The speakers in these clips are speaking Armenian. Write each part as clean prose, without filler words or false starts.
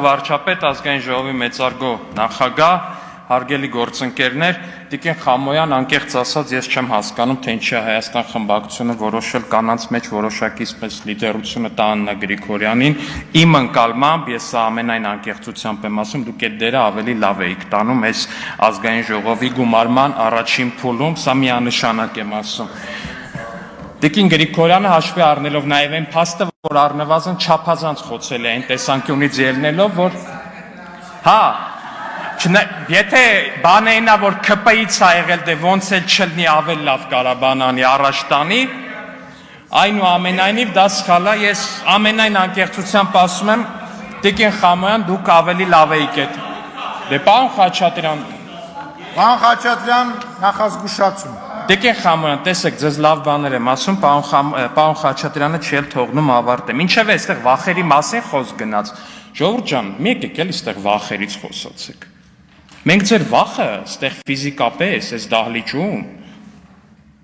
Վարչապետ, ազգային ժողովի մեծարգո նախագահ, հարգելի գործընկերներ, Տիկին Խամոյան, անկեղծ ասած, ես չեմ հասկանում, թե ինչի է Հայաստան խմբակցությունը որոշել կանանց մեջ որոշակի այսպես լիդերությունը տա Աննա Գրիգորյանին, իմ ընկալմամբ, ես սա ամենայն անկեղծությամբ եմ ասում, դուք այդ դերը ավելի լավ էիք տանում այս ազգային ժողովի գումարման առաջին փուլում, սա միանշանակ եմ ասում։ Տիկին Գրիգորյանը հաշվի առնելով նաև այն փաստը, որ առնվազն չափազանց խոցել է այն տեսանկյունից ելնելով, որ հա, եթե բանը այնա, որ ԿՊ-ից ա եղել, դե ոնց էլ չլինի ավելի լավ Ղարաբանանի առաջ տանի, այնուամենայնիվ դա սխալ է, ես ամենայն անկեղծությամբ ասում եմ, Տիկին Խամոյան, դուք ավելի լավ էիք այդ։ Դե պարոն Խաչատրյան, նախազգուշացում։ Տիկին Խամոյան, տեսեք, ձեզ լավ բաներ եմ ասում, պարոն Խաչատրյանը չի էլ թողնում ավարտեմ։ Ինչև է այստեղ վախերի մասին խոսք գնաց։ Ժողովուրդ ջան, մի եկեք էլ այստեղ վախերից խոսացեք։ Մենք ձեր վախը այստեղ ֆիզիկապես, այս դահլիճում,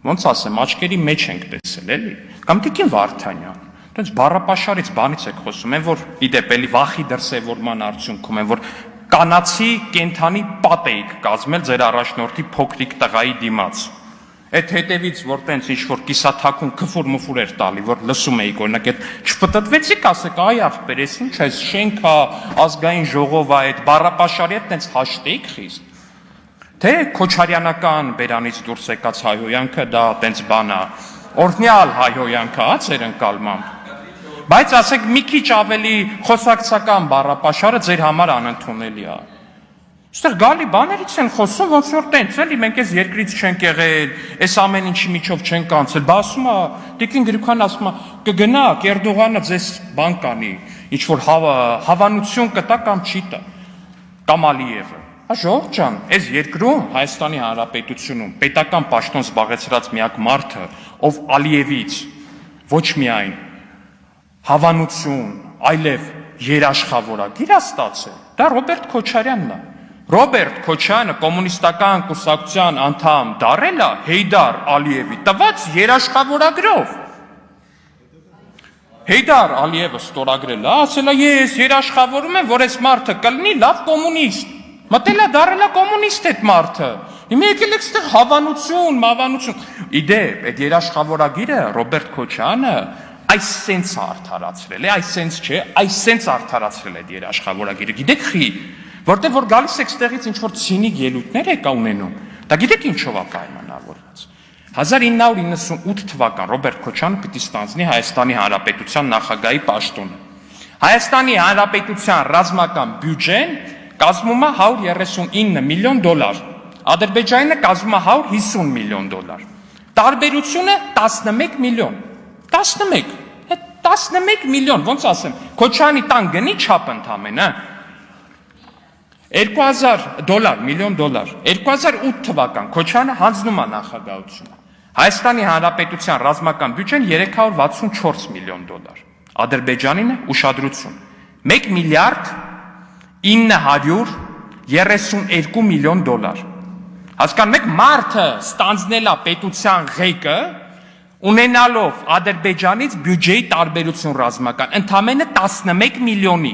ոնց ասեմ, աչքերի մեջ ենք տեսել, էլի։ Կամ Տիկին Վարդանյան, այդպես բառապաշարից բանից եք խոսում, են որ իդեպ էլի վախի դրսևորման արդյունքում են, որ կանացի կենթանի պատ էիք կազմել ձեր առաջնորդի փոքրիկ տղայի դիմաց։ Այդ հետևից, որ տենց ինչ-որ կիսաթաքուն քֆուր-մֆուր էր տալի, որ լսում էիք, օրինակ այդ չպտտվեցիք, ասեք, այ ախպեր, ես ինչ է, շենք է, ազգային ժողով է, այդ բառապաշարի հետ տենց հաշտ էիք խիստ։ Թե քոչարյանական բերանից դուրս եկած հայհոյանքը դա տենց բան է, օրհնյալ հայհոյանքը է ձեր ընկալմամբ։ Բայց ասեք մի քիչ ավելի խոսակցական բառապաշարը ձեր համար անընդունելի է։ Այստեղ գալի բաներից են խոսում, ոնց որ տենց էլի, մենք այս երկրից չենք եղել, այս ամեն ինչի միջով չենք անցել, բա ասում է, Տիկին Գրիգորյանը ասում է, կգնաք, Էրդողանը ձեզ բան կանի, ինչ-որ հավանություն կտա կամ չի տա, կամ Ալիևը։ Ժողովուրդ ջան, այս երկրում, Հայաստանի Հանրապետությունում, պետական պաշտոն զբաղեցրած միակ մարդը, ով Ալիևից ոչ միայն հավանություն, այլև երաշխավորագիր է ստացել, դա Ռոբերտ Քոչարյանն է։ Ռոբերտ Քոչարյանը կոմունիստական կուսակցության անդամ դառել է Հեյդար Ալիևի տված երաշխավորագրով։ Հեյդար Ալիևը ստորագրել է, ասել է ես երաշխավորում եմ, որ այս մարդը կլինի լավ կոմունիստ։ Մտել է դառել է կոմունիստ այդ մարդը։ Հիմա եկել եք այստեղ հավանություն, մավանություն։ Իդեպ, այդ երաշխավորագիրը Ռոբերտ Քոչարյանը այսենց արդարացրել է, այսենց չէ, այսենց արդարացրել է այդ երաշխավորագիրը։ Գիտեք խի, որտեղ որ գալիս եք ստեղից ինչ-որ ցինիկ ելույթներ եք ունենում, դա գիտեք ինչով է պայմանավորված։ 1998 թվական Ռոբերտ Քոչարյանը պիտի ստանձնի Հայաստանի Հանրապետության նախագահի պաշտոնը։ Հայաստանի Հանրապետության ռազմական բյուջեն կազմում է $139 միլիոն, Ադրբեջանը կազմում է $150 միլիոն։ Տարբերությունը 11 միլիոն։ 11 միլիոն, ոնց ասեմ, Քոչարյանի տան գնի չափ ընդամենը $2000 միլիոն։ 2008 թվական Քոչարյանը հանձնում է նախագահությունը։ Հայաստանի Հանրապետության ռազմական բյուջեն $364 միլիոն։ Ադրբեջանին ուշադրություն 1 միլիարդ 932 միլիոն $։ Հասկանում եք, մարդը ստանձնել է պետության ղեկը, ունենալով Ադրբեջանից բյուջեի տարբերություն ռազմական, ընդամենը 11 միլիոնի,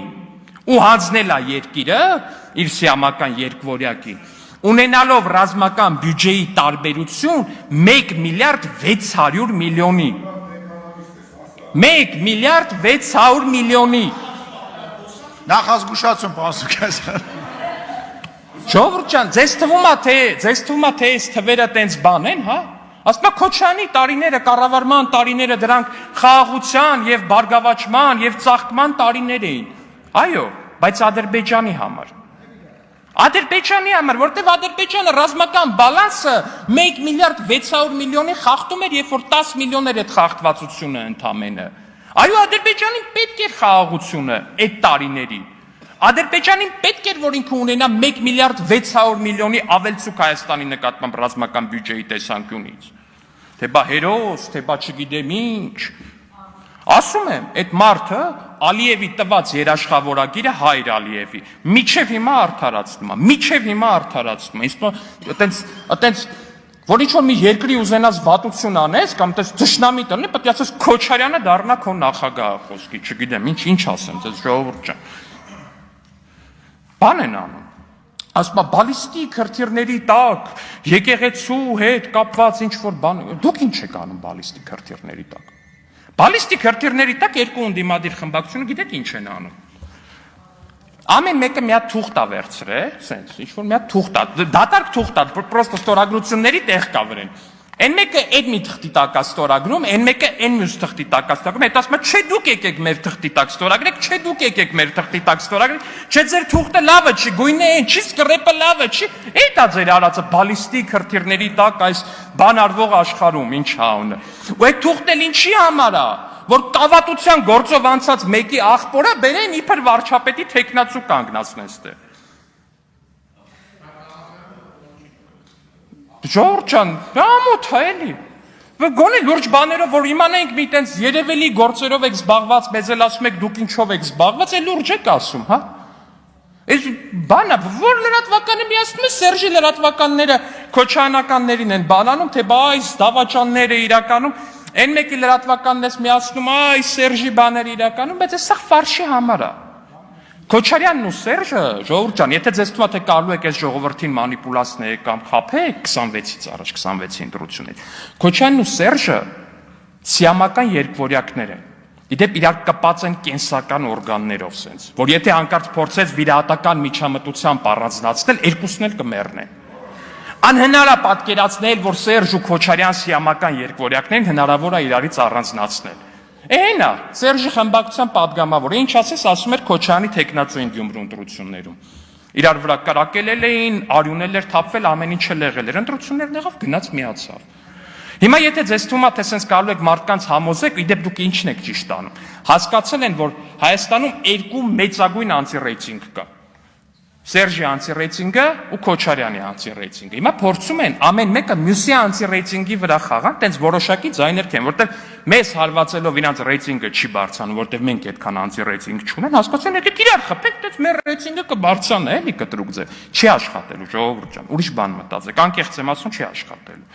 ու հանձնել է երկիրը իր սիամական երկվորյակին, ունենալով ռազմական բյուջեի տարբերություն 1 միլիարդ 600 միլիոնի։ 1 միլիարդ 600 միլիոնի։ Նախազգուշացում, պարոն Սուքասյան։ Ժողովուրդ ջան, ձեզ թվում է, թե այս թվերը տենց բան են, հա։ Ասում է Քոչարյանի տարիները, կառավարման տարիները դրանք խաղաղության եւ բարգավաճման եւ ծաղկման տարիներ էին։ Այո, բայց Ադրբեջանի համար, որտեղ Ադրբեջանը ռազմական բալանսը 1 միլիարդ 600 միլիոնի խախտում էր, երբ որ 10 միլիոն էր այդ խախտվածությունը ընդամենը։ Այո, Ադրբեջանին պետք էր խաղաղությունը այդ տարիներին։ Ադրբեջանին պետք էր, որ ինքը ունենա 1 միլիարդ 600 միլիոնի ավելցուկ Հայաստանի նկատմամբ ռազմական բյուջեի տեսանկյունից։ Թե բա հերոս, թե բա չգիտեմ ինչ։ Ասում եմ, այդ մարդը Ալիևի տված երաշխավորագիրը Հայր Ալիևի միջև հիմա արդարացնում է, այտենց որ ինչ-որ մի երկրի ուզենաս վատություն անես, կամ տես թշնամի տնի, պետք է ասես Քոչարյանը դառնա քո նախագահը խոսքի, չգիտեմ, ինչ ասեմ, ձեզ ժողովուրդ ջան։ բան են անում։ Ասում է բալիստիկ հրթիռների տակ, եկեղեցու հետ կապված ինչ որ բան, դուք ինչ եք անում բալիստիկ հրթիռների տակ։ Բալիստիկ հրթիռների տակ երկու ընդդիմադիր խմբակցությունը գիտեք ինչ են անում։ Ամեն մեկը մի հատ թուղթ է վերցրել, սենց, ինչ որ մի հատ թուղթ է, դատարկ թուղթ է, պրոստը ստորագրությունների տեղ կա վրան։ Այն մեկը այդ մի թղթի տակ է ստորագրում, այն մեկը այն մյուս թղթի տակ է ստորագրում, հետո ասում է, չէ դուք եկեք մեր թղթի տակ ստորագրեք, չէ դուք եկեք մեր թղթի տակ ստորագրեք, չէ ձեր թուղթը լավը չի, գույնը այն չի, սկրեպը լավը չի, այդ է ձեր արածը բալիստիկ հրթիռների տակ այս բանարվող աշխարհում, ինչ անունը։ Ու այդ թուղթն էլ ինչի համար է, որ կավատության գործով անցած մեկի աղբորը բերեն իբր վարչապետի թեկնածու կանգնացնեն ստե։ Ժողովուրդ ջան, ամոթ է էլի։ Գոնե լուրջ բաներով, որ իմանայինք մի տենց երևելի գործերով եք զբաղված, մեզ էլ ասում եք դուք ինչով եք զբաղված, է լուրջ եք ասում, հա։ Այս բանը, որ լրատվականը միացնում է, Սերժի լրատվականները քոչանականներին են բանանում, թե բա այս դավաճանները իրականում, այն մեկի լրատվականն ես միացնում, այս Սերժի բաները իրականում, բայց այս սա ֆարշի համար է։ Քոչարյանն ու Սերժը, ժողովուրդ ջան, եթե ձեզ թվում է թե կարելի եք այս ժողովրդին մանիպուլացնել կամ խաբել 26-ից առաջ 26-ի ընտրությունից, Քոչարյանն ու Սերժը սիամական երկվորյակներ են։ Իդեպ իրար կպած են կենսական օրգաններով սենց, որ եթե հանկարծ փորձեց վիրահատական միջամտությամբ առանձնացնել, երկուսն էլ կմեռնեն։ Անհնար է պատկերացնել, որ Սերժ ու Քոչարյան սիամական երկվորյակներին հնարավոր է իրարից առանձնացնել։ Էն է, Սերժի խմբակցության падգամավորը, ինչ ասես, ասում էր Քոչարյանի թեկնածու են Գյումրու ընտրություններում։ Իրար վրա կրակել էին, արյունել էր թափվել, ամեն ինչը եղել էր, ընտրություններն եղավ, գնաց միացավ։ Հիմա եթե ձեզ թվում է, թե sense կարող եք մարդկանց համոզեք, իդեպ դուք ինչն եք ճիշտ անում։ Հասկացել են, որ Հայաստանում երկու մեծագույն անտի-ռեյտինգ կա։ Սերժի անտի-ռեյտինգը ու Քոչարյանի անտի-ռեյտինգը։ Հիմա փորձում են ամեն մեկը մյուսի անտի-ռեյտինգի վրա խաղան, տենց որոշակի ձայներ կեն, որտեղ մեզ հարվածելով իրանց ռեյտինգը չի բարձրանում, որտեղ մենք այդքան անտի-ռեյտինգ չունեն, հասկացան, եկեք իրար խփեք, տենց մեր ռեյտինգը կբարձրանա, էլի կտրուկ ձև։ Չի աշխատելու, ժողովուրդ ջան, ուրիշ բան մտածեք, անկեղծ եմ ասում, չի աշխատելու։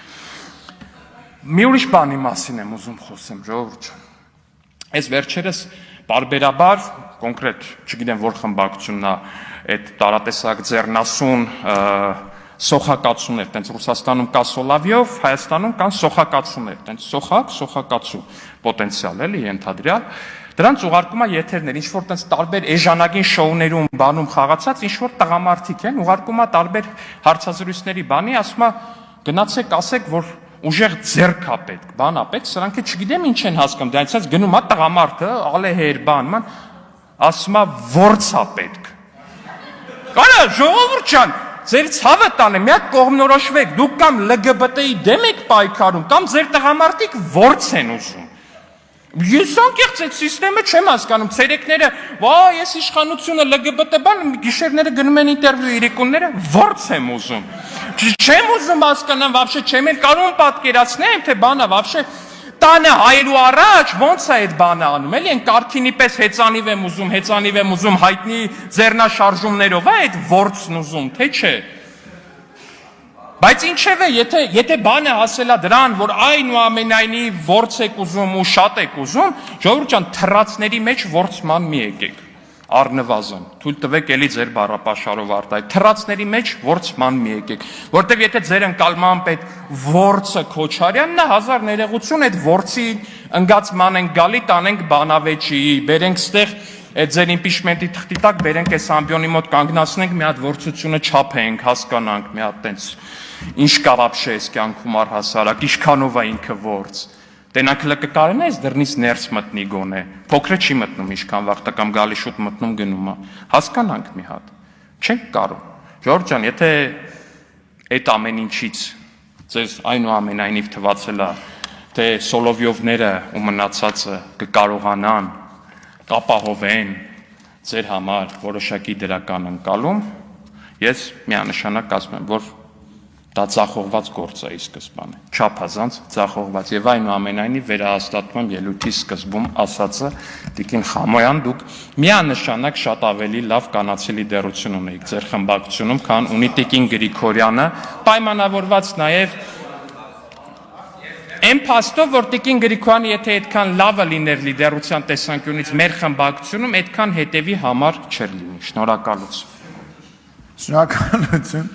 Մի ուրիշ բանի մասին եմ ուզում խոսեմ, ժողովուրդ ջան։ Այս վերջերս բարբերաբար, կոնկրետ, չգիտեմ որ խմբակցությունն է, այդ տարատեսակ ձեռնասուն սոխակացուներ, տենց Ռուսաստանում կա Սոլավյով, Հայաստանում կան սոխակացուներ, տենց սոխակացու պոտենցիալ էլի ենթադրյալ։ Դրանց ուղարկում է եթերներ, ինչ որ տենց տարբեր էժանագին շոուներում բանում խաղացած, ինչ որ տղամարդիկ են, ուղարկում է տարբեր հարցազրույցների բանի, ասում է գնացեք ասեք, որ ուժեղ ձեռք է պետք, բան է պետք, սրանք չգիտեմ ինչ են հասկանում, դա այսպես գնում է տղամարդը, ալեհեր բան, ասում է որց է պետք։ Կարա ժողովուրդ ջան, ձեր ցավը տանը, մի հատ կողմնորոշվեք, դուք կամ LGBT-ի դեմ եք պայքարում, կամ ձեր տղամարդիկ որց են ուզում։ Ես անկեղծ այդ սիստեմը չեմ հասկանում, ցերեկները, վա, ես իշխանությունը LGBT բան, գիշերները գնում են ինտերվյու իրիկունները, որց եմ ուզում։ Չեմ ուզում հասկանամ, вообще չեմ էլ կարող պատկերացնեմ, թե բանա, вообще տանը հայելու առաջ ոնց է այդ բանը անում, էլի են կարքինի պես հեծանիվ եմ ուզում, հայտնի ձեռնաշարժումներով, է այդ որցն ուզում, թե չէ։ Բայց ինչևէ, եթե բանը հասել է դրան, որ այնուամենայնիվ որց եք ուզում ու շատ եք ուզում, ժողովուրդ ջան, թռածների մեջ որցման մի եկեք, առնվազն, թույլ տվեք էլի ձեր բառապաշարով արտահայտ, թռածների մեջ որցման մի եկեք, որտեվ եթե ձեր ընկալմամբ այդ որցը Քոչարյանն է, հազար ներողություն, այդ որցի ընկացման ենք գալի, տանենք բանավեճի, բերենք ստեղ այդ ձեր իմպիչմենտի թղթի տակ բերենք այս ամբիոնի մոտ կանգնացնենք, մի հատ որցությունը չափենք, հասկանանք, մի հատ տենց ինչ կա вообще այս կյանքում առհասարակ, ինչքանով է ինքը որց։ Տենանք կկարեն այս դռնից ներս մտնի գոնե, փոքրը չի մտնում ինչքան վաղ տակամ գալի շուտ մտնում գնում է, հասկանանք մի հատ, չենք կարող։ Ժորժ ջան, եթե այդ ամեն ինչից ձեզ այնուամենայնիվ թվացել է, թե Սոլովյովները ու մնացածը կկարողանան կապահովեն ձեր համար որոշակի դրական ընկալում, ես միանշանակ ասում եմ, որ դա ձախողված գործ է ի սկզբանե, չափազանց ձախողված եւ այնուամենայնիվ վերահաստատում եմ ելույթի սկզբում ասածը Տիկին Խամոյան, դուք միանշանակ շատ ավելի լավ կանացի լիդերություն ունեիք ձեր խմբակցությունում, քան ունի Տիկին Գրիգորյանը, պայմանավորված նաեւ Այն փաստով, որ Տիկին Գրիգորյանը եթե այդքան լավը լիներ լիդերության տեսանկյունից մեր խմբակցությունում, այդքան հետևի համար չէր լինի։ Շնորհակալություն։ Շնորհակալություն։